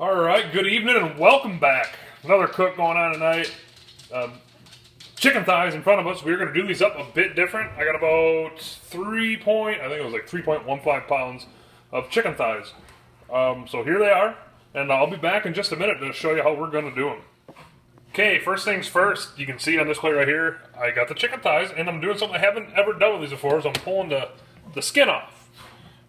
Alright, good evening and welcome back. Another cook going on tonight. Chicken thighs in front of us. We're going to do these up a bit different. I got about 3.15 pounds of chicken thighs. So here they are, and I'll be back in just a minute to show you how we're going to do them. Okay, first things first, you can see on this plate right here, I got the chicken thighs, and I'm doing something I haven't ever done with these before, so I'm pulling the skin off.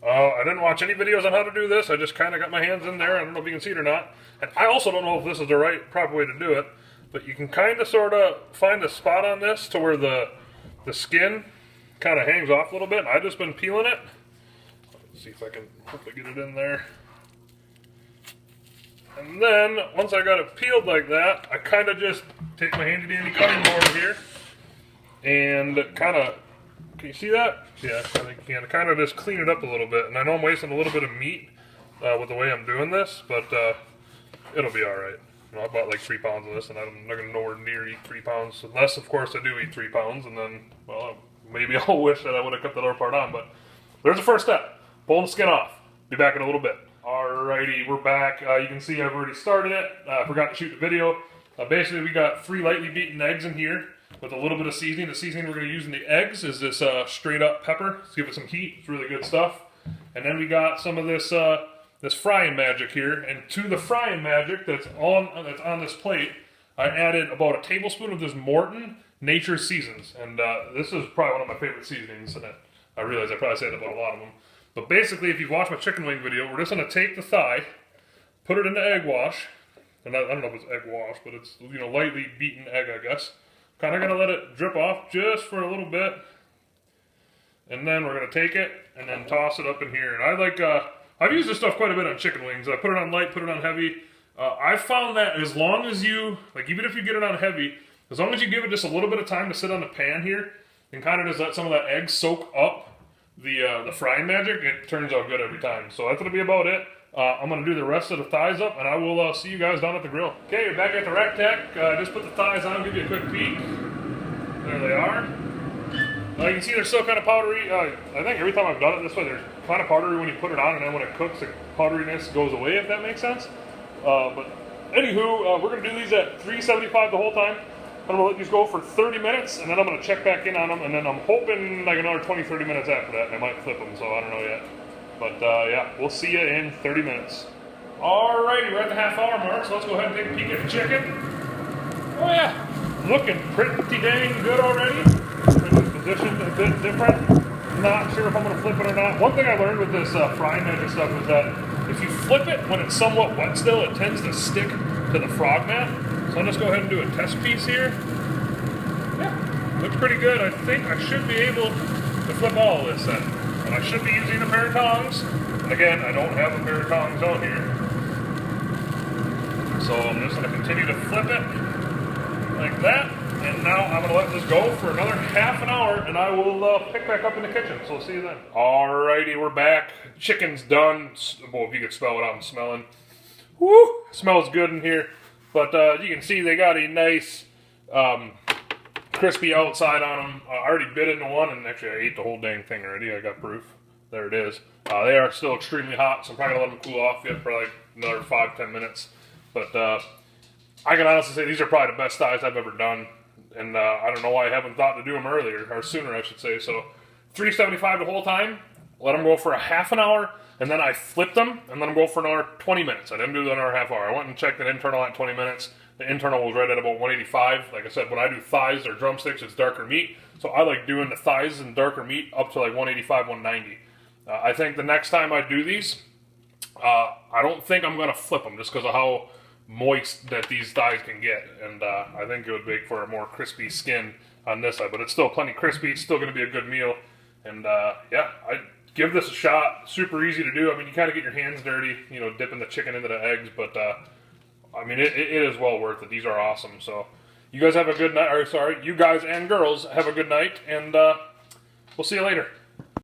I didn't watch any videos on how to do this. I just kind of got my hands in there. I don't know if you can see it or not. And I also don't know if this is the proper way to do it. But you can kind of sort of find a spot on this to where the skin kind of hangs off a little bit. And I've just been peeling it. Let's see if I can hopefully get it in there. And then, once I got it peeled like that, I kind of just take my handy dandy cutting board here and kind of, can you see that? Yeah, I think you can kind of just clean it up a little bit. And I know I'm wasting a little bit of meat with the way I'm doing this, but it'll be alright. You know, I bought like 3 pounds of this, and I'm not going to nowhere near eat 3 pounds. Unless, of course, I do eat 3 pounds, and then, well, maybe I'll wish that I would have cut the other part on. But there's the first step. Pulling the skin off. Be back in a little bit. Alrighty, we're back. You can see I've already started it. I forgot to shoot the video. Basically, we got 3 lightly beaten eggs in here with a little bit of seasoning. The seasoning we're going to use in the eggs is this straight up pepper. Let's give it some heat. It's really good stuff. And then we got some of this this frying magic here. And to the frying magic that's on this plate, I added about a tablespoon of this Morton Nature's Seasons. And this is probably one of my favorite seasonings. And I realize I probably said about a lot of them. But basically, if you've watched my chicken wing video, we're just going to take the thigh, put it in the egg wash. And I don't know if it's egg wash, but it's, you know, lightly beaten egg, I guess. Kind of going to let it drip off just for a little bit. And then we're going to take it and then toss it up in here. And I like, I've used this stuff quite a bit on chicken wings. I put it on light, put it on heavy. I found that as long as you, like even if you get it on heavy, as long as you give it just a little bit of time to sit on the pan here and kind of just let some of that egg soak up the frying magic, it turns out good every time. So that's going to be about it. I'm going to do the rest of the thighs up, and I will see you guys down at the grill. Okay, we're back at the Rack Tech. Just put the thighs on, give you a quick peek. There they are. You can see they're still kind of powdery. I think every time I've done it this way, they're kind of powdery when you put it on, and then when it cooks, the powderiness goes away, if that makes sense. But anywho, we're going to do these at 375 the whole time. I'm going to let these go for 30 minutes, and then I'm going to check back in on them, and then I'm hoping like another 20-30 minutes after that, and I might flip them, so I don't know yet. But yeah, we'll see you in 30 minutes. Alrighty, we're at the half-hour mark, so let's go ahead and take a peek at the chicken. Oh yeah, looking pretty dang good already. Positioned a bit different. Not sure if I'm going to flip it or not. One thing I learned with this frying magic stuff is that if you flip it when it's somewhat wet still, it tends to stick to the frog mat. So I'll just go ahead and do a test piece here. Yeah, looks pretty good. I think I should be able to flip all of this then. And I should be using a pair of tongs. And again, I don't have a pair of tongs out here. So I'm just going to continue to flip it like that. And now I'm going to let this go for another half an hour, and I will pick back up in the kitchen. So we'll see you then. Alrighty, we're back. Chicken's done. Well, if you could smell what I'm smelling. Woo! Smells good in here. But you can see they got a nice crispy outside on them. I already bit into one, and actually I ate the whole dang thing already. I got proof. There it is. They are still extremely hot, so I'm probably going to let them cool off yet for like another 5-10 minutes. But I can honestly say these are probably the best thighs I've ever done. And I don't know why I haven't thought to do them earlier, or sooner I should say. So 375 the whole time. Let them go for a half an hour, and then I flipped them, and let them go for another 20 minutes. I didn't do another half hour. I went and checked the internal at 20 minutes. The internal was right at about 185. Like I said, when I do thighs or drumsticks, it's darker meat. So I like doing the thighs and darker meat up to like 185, 190. I think the next time I do these, I don't think I'm going to flip them just because of how moist that these thighs can get. And I think it would make for a more crispy skin on this side. But it's still plenty crispy. It's still going to be a good meal. And yeah, I'd give this a shot. Super easy to do. I mean, you kind of get your hands dirty, you know, dipping the chicken into the eggs. But I mean, it is well worth it. These are awesome. So you guys have a good night. Or sorry, you guys and girls have a good night. And we'll see you later.